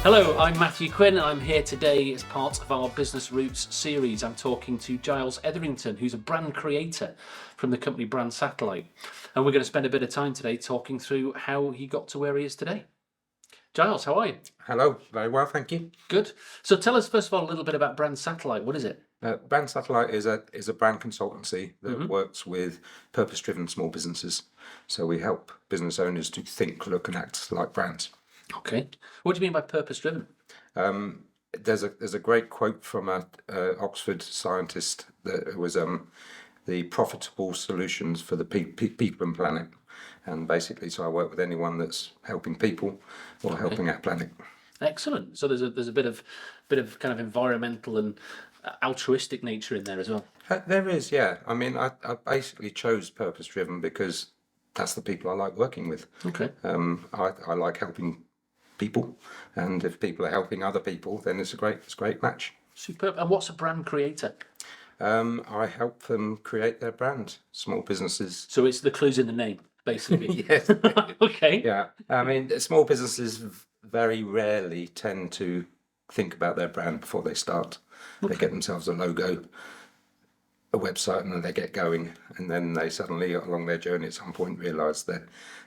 Hello, I'm Matthew Quinn and I'm here today as part of our Business Roots series. I'm talking to Giles Etherington, who's a brand creator from the company Brand Satellite. And we're going to spend a bit of time today talking through how he got to where he is today. Giles, how are you? Hello, very well, thank you. Good. So tell us first of all a little bit about Brand Satellite. What is it? Brand Satellite is a brand consultancy that works with purpose-driven small businesses. So we help business owners to think, look, and act like brands. Okay. What do you mean by purpose-driven? There's a great quote from a Oxford scientist that it was the profitable solutions for the people and planet. And basically, so I work with anyone that's helping people or helping our planet. Excellent. So there's a bit of kind of environmental and altruistic nature in there as well. There is, yeah. I mean, I basically chose purpose-driven because that's the people I like working with. Okay. I like helping people, and if people are helping other people, then it's a great match. Superb. And what's a brand creator? I help them create their brand, small businesses. So it's the clues in the name, basically. Yes. Okay. Yeah. I mean, small businesses very rarely tend to think about their brand before they start. They get themselves a logo, a website, and then they get going, and then they suddenly, along their journey, at some point, realise that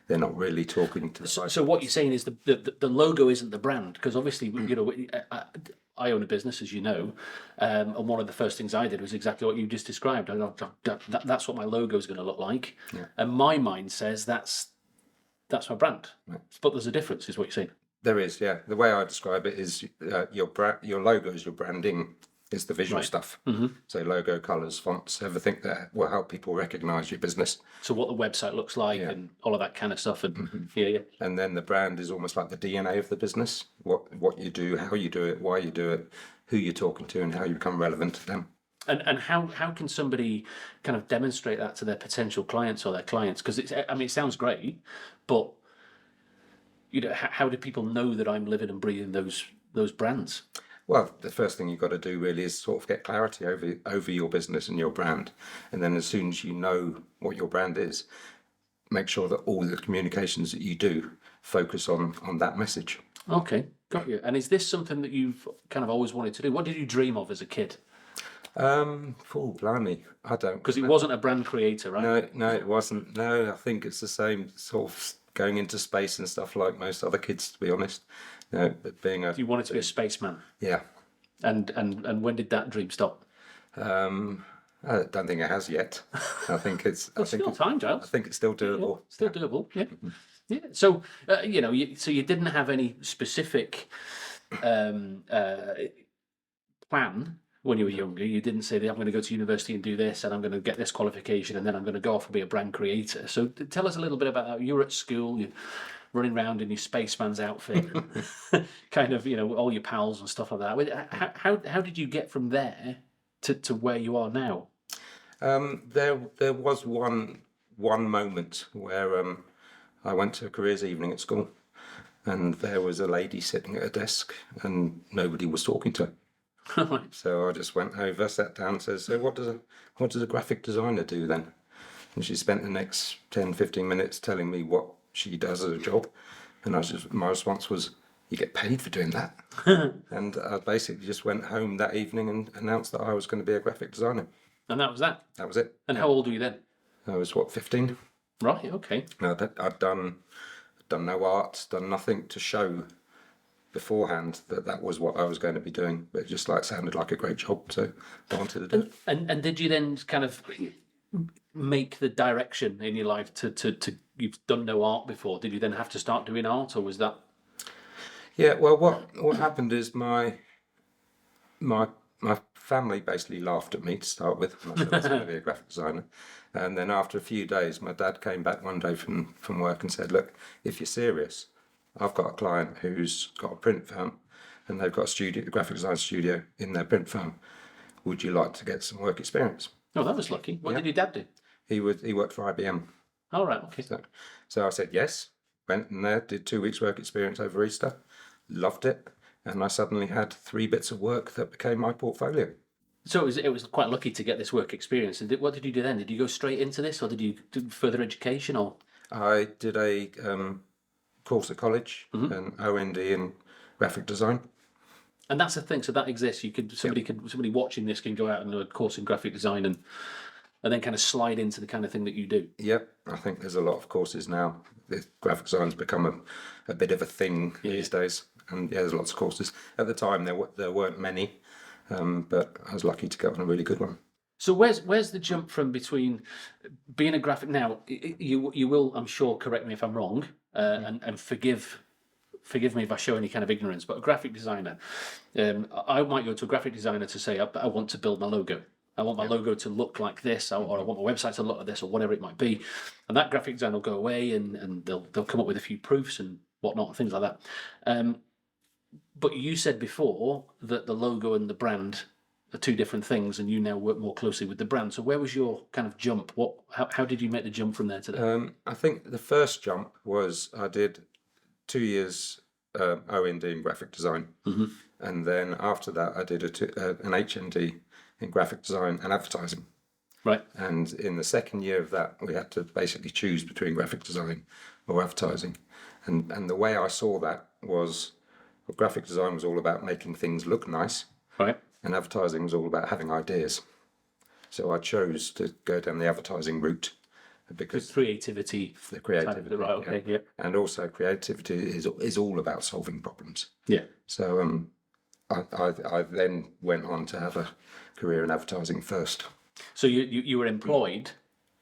they're not really talking to the So what you're saying is the logo isn't the brand, because obviously I own a business, as you know, and one of the first things I did was exactly what you just described. That's what my logo is going to look like, and my mind says that's my brand. Right. But there's a difference, is what you're saying. There is, yeah. The way I describe it is your logo is your branding. Is the visual stuff. So logo, colours, fonts, everything that will help people recognise your business. So what the website looks like and all of that kind of stuff. And And then the brand is almost like the DNA of the business. What you do, how you do it, why you do it, who you're talking to, and how you become relevant to them. And how can somebody kind of demonstrate that to their potential clients or their clients? Because it sounds great, but how do people know that I'm living and breathing those brands? Well, the first thing you've got to do really is sort of get clarity over your business and your brand. And then as soon as you know what your brand is, make sure that all the communications that you do focus on that message. Okay, got you. And is this something that you've kind of always wanted to do? What did you dream of as a kid? Blimey, I don't. Because it wasn't a brand creator, right? No, it wasn't. No, I think it's the same sort of going into space and stuff like most other kids, to be honest. No, but you wanted to be a spaceman. Yeah. And when did that dream stop? I don't think it has yet. I think it's. Still time, Giles. I think it's still doable. Yeah, still doable. Yeah. Yeah. So so you didn't have any specific plan when you were younger. You didn't say that I'm going to go to university and do this, and I'm going to get this qualification, and then I'm going to go off and be a brand creator. So tell us a little bit about that. You were at school. You running around in your spaceman's outfit, kind of, all your pals and stuff like that. How did you get from there to where you are now? There was one moment where I went to a careers evening at school, and there was a lady sitting at a desk, and nobody was talking to her. So I just went over, sat down, and said, "So what does a graphic designer do then?" And she spent the next 10-15 minutes telling me what she does as a job, and my response was, "You get paid for doing that." And I basically just went home that evening and announced that I was going to be a graphic designer. And that was that? That was it. And how old were you then? I was 15. Right, okay. I'd done no art, done nothing to show beforehand that was what I was going to be doing, but it just sounded like a great job, so I wanted to do it. And did you then kind of make the direction in your life to you've done no art before? Did you then have to start doing art, or was that? Yeah, well, what happened is my family basically laughed at me to start with when I said I was going to be a graphic designer, and then after a few days, my dad came back one day from work and said, "Look, if you're serious, I've got a client who's got a print firm, and they've got a graphic design studio in their print firm. Would you like to get some work experience?" Oh, that was lucky. What did your dad do? He worked for IBM. All right, okay. So I said yes, went in there, did 2 weeks work experience over Easter, loved it, and I suddenly had 3 bits of work that became my portfolio. So it was quite lucky to get this work experience. And what did you do then? Did you go straight into this, or did you do further education, or? I did a course at college, an OND in graphic design. And that's the thing. So that exists. Somebody watching this can go out and do a course in graphic design and then kind of slide into the kind of thing that you do. Yep, I think there's a lot of courses now. The graphic design's become a bit of a thing these days, and there's lots of courses. At the time, there weren't many, but I was lucky to get on a really good one. So where's the jump from between being a graphic now? You will, I'm sure, correct me if I'm wrong, and forgive me if I show any kind of ignorance. But a graphic designer, I might go to a graphic designer to say I want to build my logo. I want my logo to look like this, or I want my website to look like this, or whatever it might be. And that graphic design will go away, and they'll come up with a few proofs and whatnot, things like that. But you said before that the logo and the brand are two different things, and you now work more closely with the brand. So where was your kind of jump? How did you make the jump from there to there? I think the first jump was I did 2 years O&D in graphic design, and then after that I did an HND in graphic design and advertising. Right. And in the second year of that, we had to basically choose between graphic design or advertising. And the way I saw that was, well, graphic design was all about making things look nice, Right. and advertising was all about having ideas. So I chose to go down the advertising route because Creativity. the creativity, Right. Okay. Yeah. and also creativity is all about solving problems. Yeah. So I then went on to have a career in advertising first. So you were employed.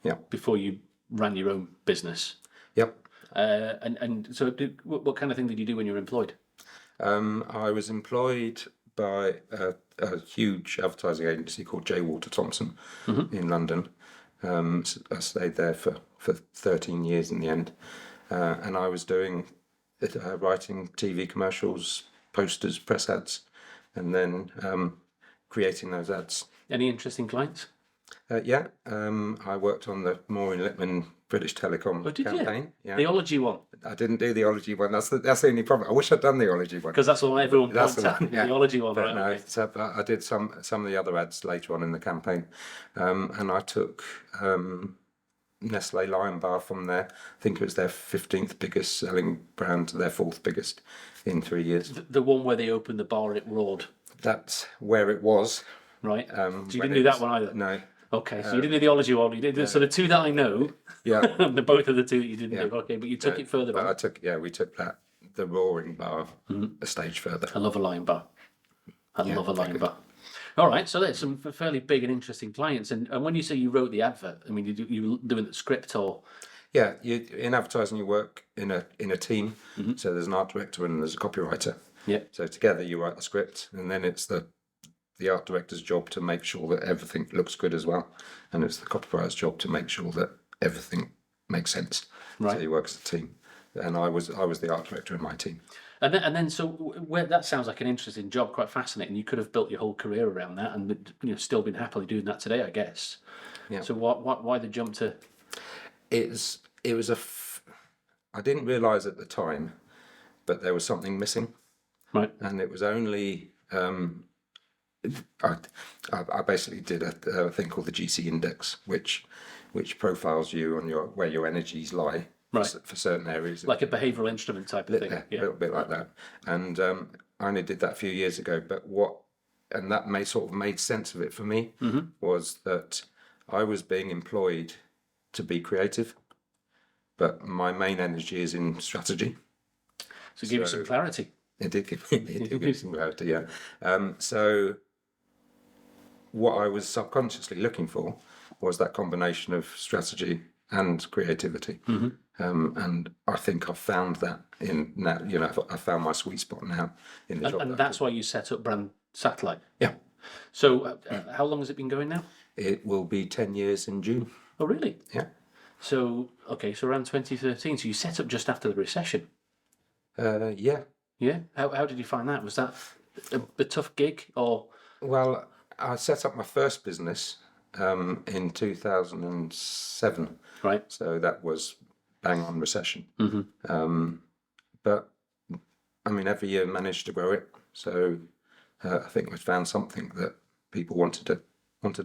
Yeah. Before you ran your own business. Yep. And so what kind of thing did you do when you were employed? I was employed by a huge advertising agency called J. Walter Thompson in London. So I stayed there for 13 years in the end. And I was doing writing TV commercials, posters, press ads, and then creating those ads. Any interesting clients? I worked on the Maureen Lipman British Telecom campaign. Yeah. The Ology one. I didn't do the Ology one. That's the only problem. I wish I'd done the Ology one. Because that's what everyone That's points the at. one, yeah. The Ology one, But right? no, Okay. so I did some of the other ads later on in the campaign, and I took Nestle Lion Bar from their, I think it was their 15th biggest selling brand to their 4th biggest in 3 years. The one where they opened the bar and it roared, That's where it was. right? So you when didn't it do that was- one either? No. Okay, so you didn't do the Ology one. You did so the two that I know, Yeah. the both of the two that you didn't Yeah. do. Okay, but you took it further But on. we took the Roaring Bar a stage further. I love a Lion Bar. I love a Lion Bar. All right, so there's some fairly big and interesting clients. And when you say you wrote the advert, I mean, you were doing the script or... Yeah, in advertising you work in a team. So there's an art director and there's a copywriter. Yeah. So together you write the script, and then it's the art director's job to make sure that everything looks good as well, and it's the copywriter's job to make sure that everything makes sense. Right. So you work as a team, and I was the art director in my team. And then so where that sounds like an interesting job, quite fascinating. You could have built your whole career around that, and still been happily doing that today, I guess. Yeah. So why the jump to? It was I didn't realise at the time, but there was something missing, Right. and it was only. I basically did a thing called the GC index, which profiles you on where your energies lie for certain areas. Like a behavioural instrument type of thing. Yeah, a little bit like that. And I only did that a few years ago. But that made sense of it for me was that I was being employed to be creative, but my main energy is in strategy. So give you some clarity. It did give me some clarity, yeah. So what I was subconsciously looking for was that combination of strategy and creativity. And I think I've found that in now, I found my sweet spot now in the job. And that's why you set up Brand Satellite. Yeah. So how long has it been going now? It will be 10 years in June. Oh, really? Yeah. So around 2013. So you set up just after the recession. Yeah. Yeah. How did you find that? Was that a tough gig or? Well, I set up my first business in 2007. Right. So that was bang on recession. But I mean, every year managed to grow it. So I think we found something that people wanted to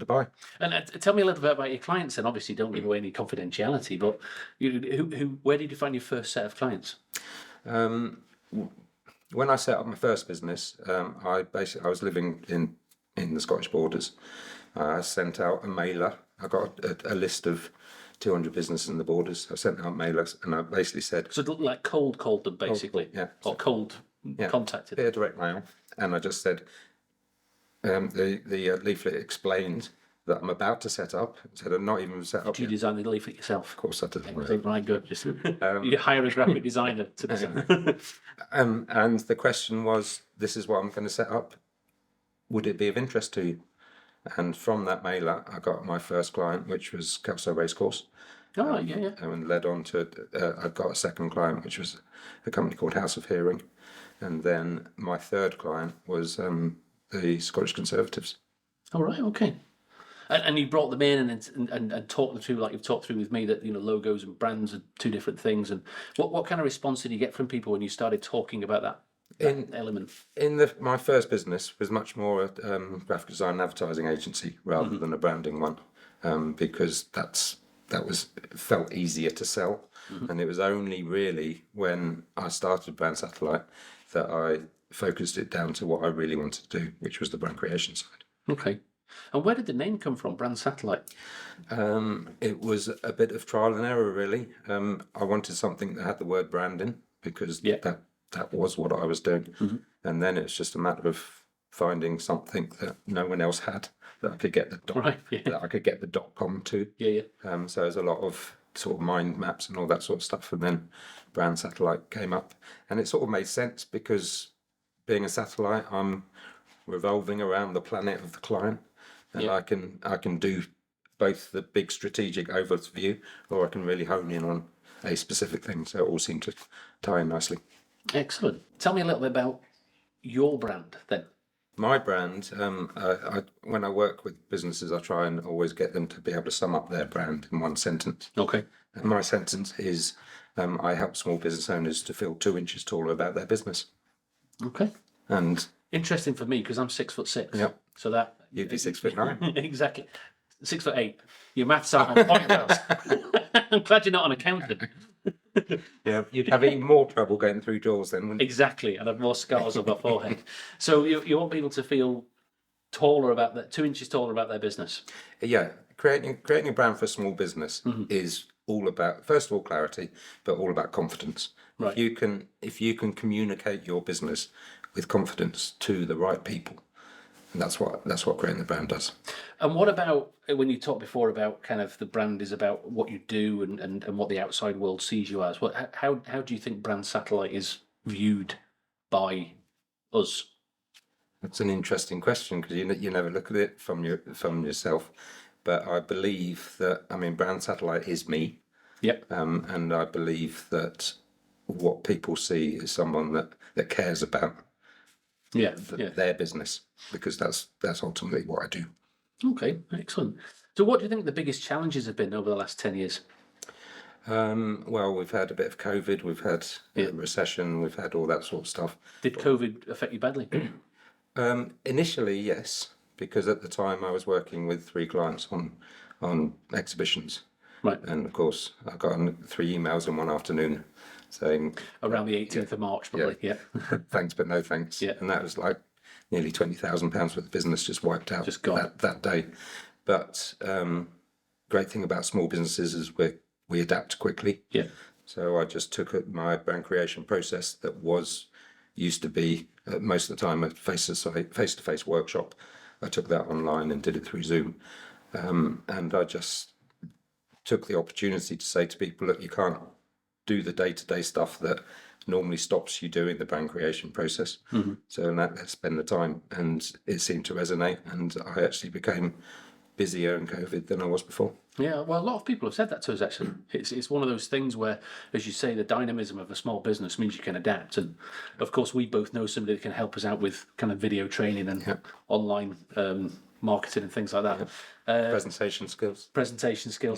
buy. And tell me a little bit about your clients. And obviously, don't give away any confidentiality. But where did you find your first set of clients? when I set up my first business, I was living in the Scottish borders. I sent out a mailer. I got a list of 200 businesses in the borders. I sent out mailers, and I basically said, So it looked like called them basically, yeah, or cold contacted them. via direct mail, and I just said, the leaflet explained that I'm about to set up. It said I'm not even set up Do you yet. design the leaflet yourself? Of course I did. Right, good. Just you hire a graphic designer to design. And the question was, this is what I'm going to set up. Would it be of interest to you? And from that mailer, I got my first client, which was Kelso Racecourse. All right, yeah. And led on to, I got a second client, which was a company called House of Hearing. And then my third client was the Scottish Conservatives. All right, okay. And you brought them in and talked them through, like you've talked through with me, that logos and brands are two different things. And what kind of response did you get from people when you started talking about that element? My first business was much more a graphic design and advertising agency rather than a branding one, because felt easier to sell. And it was only really when I started Brand Satellite that I focused it down to what I really wanted to do, which was the brand creation side. Okay. And where did the name come from, Brand Satellite? It was a bit of trial and error, really. I wanted something that had the word brand in, because that was what I was doing. And then it's just a matter of finding something that no one else had, that I could get that I could get the .com to. So there's a lot of sort of mind maps and all that sort of stuff, and then Brand Satellite came up, and it sort of made sense because being a satellite, I'm revolving around the planet of the client, and I can do both the big strategic overview, or I can really hone in on a specific thing. So it all seemed to tie in nicely. Excellent. Tell me a little bit about your brand then. My brand, when I work with businesses, I try and always get them to be able to sum up their brand in one sentence. Okay. And my sentence is, I help small business owners to feel 2 inches taller about their business. Okay. And interesting for me because I'm 6'6". Yep. So that you'd be 6'9". Exactly. 6'8". Your maths aren't on point, girls. I'm glad you're not an accountant. Yeah, you'd have even more trouble getting through doors then, wouldn't you? Exactly, and have more scars on my forehead. So you want people to feel taller about that, 2 inches taller about their business. Yeah, creating a brand for a small business is all about, first of all, clarity, but all about confidence. Right. If you can communicate your business with confidence to the right people, and that's what creating the brand does. And what about when you talked before about kind of the brand is about what you do and what the outside world sees you as? How do you think Brand Satellite is viewed by us? That's an interesting question, because you never look at it from yourself. But I believe that, Brand Satellite is me. Yep. And I believe that what people see is someone that cares about their business, because that's ultimately what I do. Okay, excellent. So what do you think the biggest challenges have been over the last 10 years? Well, we've had a bit of COVID, we've had recession, we've had all that sort of stuff. Did COVID affect you badly? Initially, yes, because at the time I was working with 3 clients on exhibitions. Right. And of course, I got 3 emails in one afternoon saying... Around the 18th of March, probably, yeah. Thanks, but no thanks. Yeah. And that was like nearly £20,000 worth of business just wiped out. Just gone. That day. But great thing about small businesses is we adapt quickly. Yeah. So I just took my brand creation process that used to be most of the time a face-to-face workshop. I took that online and did it through Zoom. And I just took the opportunity to say to people, look, you can't do the day-to-day stuff that normally stops you doing the brand creation process. So let's spend the time. And it seemed to resonate, and I actually became busier in COVID than I was before. Yeah, well, a lot of people have said that to us, actually. It's one of those things where, as you say, the dynamism of a small business means you can adapt. And, of course, we both know somebody that can help us out with kind of video training and online marketing and things like that. Presentation skills.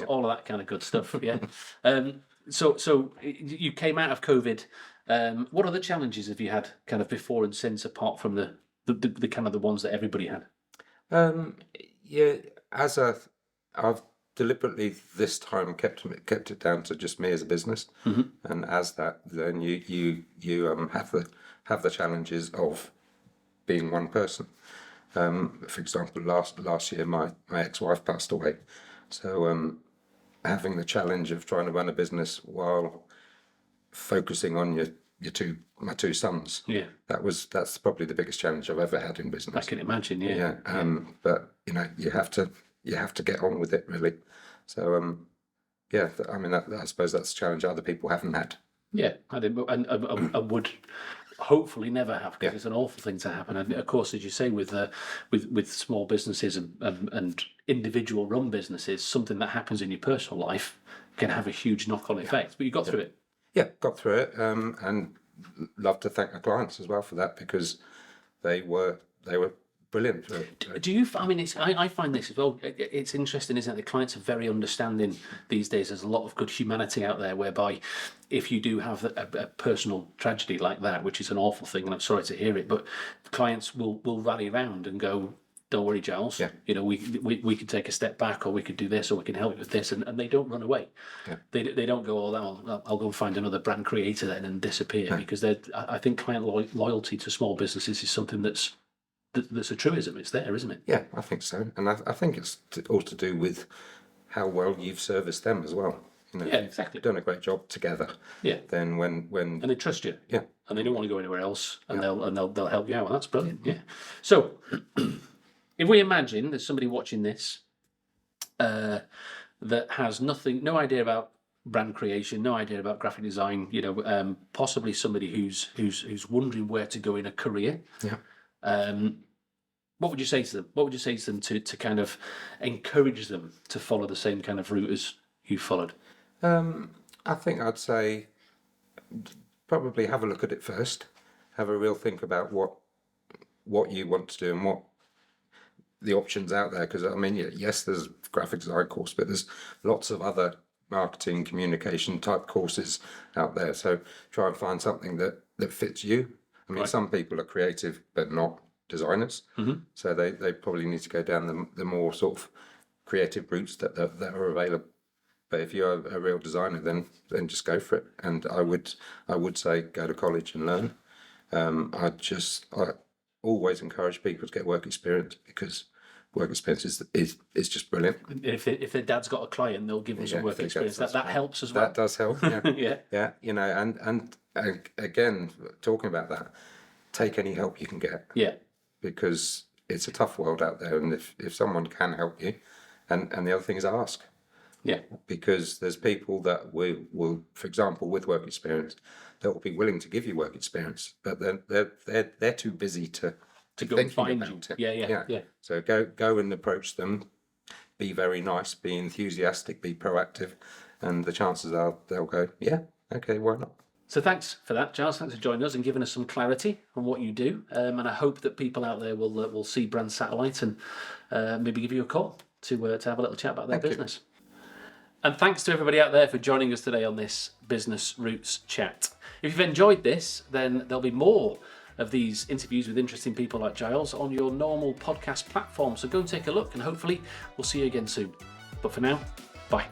All of that kind of good stuff, yeah. So you came out of COVID. What other challenges have you had kind of before and since, apart from the kind of the ones that everybody had? Yeah, I've deliberately this time kept it down to just me as a business, and as that, then you have the challenges of being one person. For example, last year my ex-wife passed away, so having the challenge of trying to run a business while focusing on my two sons. Yeah. That's probably the biggest challenge I've ever had in business. I can imagine. Yeah. But you have to get on with it, really. So I mean, I suppose that's a challenge other people haven't had. Yeah, I did, and I would hopefully never have, because it's an awful thing to happen. And of course, as you say, with small businesses and individual run businesses, something that happens in your personal life can have a huge knock-on effect. But you got through it. Yeah, got through it, and love to thank my clients as well for that, because they were brilliant. Do you? I mean, I find this as well. It's interesting, isn't it? The clients are very understanding these days. There's a lot of good humanity out there, whereby if you do have a personal tragedy like that, which is an awful thing, and I'm sorry to hear it, but clients will rally around and go, "Don't worry, Giles. Yeah. We could take a step back, or we could do this, or we can help you with this," and they don't run away. Yeah. They don't go, "Oh, I'll go and find another brand creator then and disappear," because I think client loyalty to small businesses is something that's a truism. It's there, isn't it? Yeah, I think so, and I think it's all to do with how well you've serviced them as well. Yeah, exactly. You've done a great job together. Yeah. Then when And they trust you. Yeah. And they don't want to go anywhere else, and they'll help you out, and that's brilliant. Yeah. So, if we imagine there's somebody watching this that has no idea about brand creation, no idea about graphic design, possibly somebody who's wondering where to go in a career. Yeah. What would you say to them? What would you say to them to kind of encourage them to follow the same kind of route as you followed? I think I'd say probably have a look at it first. Have a real think about what you want to do and what the options out there. Because I mean, yes, there's a graphic design course, but there's lots of other marketing, communication type courses out there. So try and find something that fits you. I mean, some people are creative but not designers, so they probably need to go down the more sort of creative routes that are available. But if you're a real designer, then just go for it. And I would say go to college and learn. I always encourage people to get work experience, because work experience is just brilliant. If their dad's got a client, they'll give them some work experience. That helps as well. That does help. Yeah. Yeah. Yeah. And again, talking about that, take any help you can get. Yeah. Because it's a tough world out there, and if someone can help you, and the other thing is ask. Yeah. Because there's people that will, for example, with work experience, that will be willing to give you work experience, but they're too busy to go and find you. Yeah. So go and approach them. Be very nice. Be enthusiastic. Be proactive, and the chances are they'll go, yeah, okay, why not? So thanks for that, Giles. Thanks for joining us and giving us some clarity on what you do. And I hope that people out there will see Brand Satellite and maybe give you a call to have a little chat about their business. And thanks to everybody out there for joining us today on this Business Roots chat. If you've enjoyed this, then there'll be more of these interviews with interesting people like Giles on your normal podcast platform. So go and take a look, and hopefully we'll see you again soon. But for now, bye.